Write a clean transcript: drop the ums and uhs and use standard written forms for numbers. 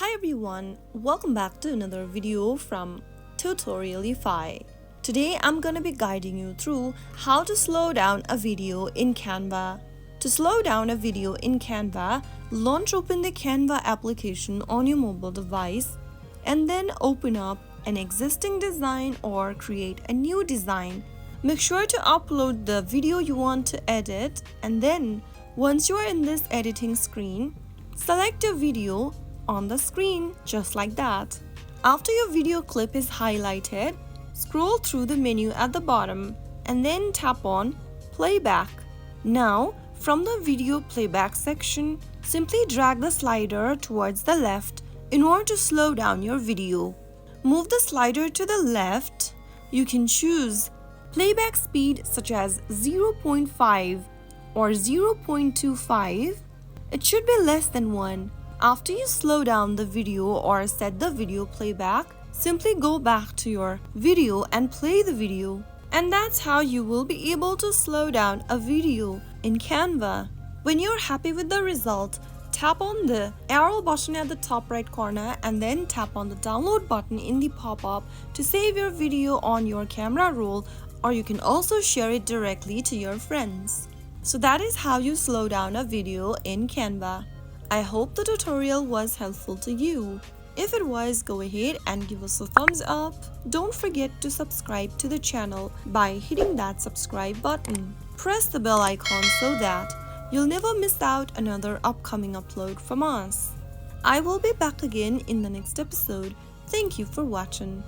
Hi everyone, welcome back to another video from Tutorialify. Today I'm gonna be guiding you through how to slow down a video in Canva. To slow down a video in Canva, launch open the Canva application on your mobile device and then open up an existing design or create a new design. Make sure to upload the video you want to edit, and then once you are in this editing screen, select your video on the screen just like that. After your video clip is highlighted, scroll through the menu at the bottom and then tap on Playback. Now, from the video playback section, simply drag the slider towards the left in order to slow down your video. Move the slider to the left. You can choose playback speed such as 0.5 or 0.25. It should be less than 1. After you slow down the video or set the video playback, simply go back to your video and play the video. And that's how you will be able to slow down a video in Canva. When you're happy with the result, tap on the arrow button at the top right corner and then tap on the download button in the pop-up to save your video on your camera roll, or you can also share it directly to your friends. So that is how you slow down a video in Canva. I hope the tutorial was helpful to you. If it was, go ahead and give us a thumbs up. Don't forget to subscribe to the channel by hitting that subscribe button. Press the bell icon so that you'll never miss out another upcoming upload from us. I will be back again in the next episode. Thank you for watching.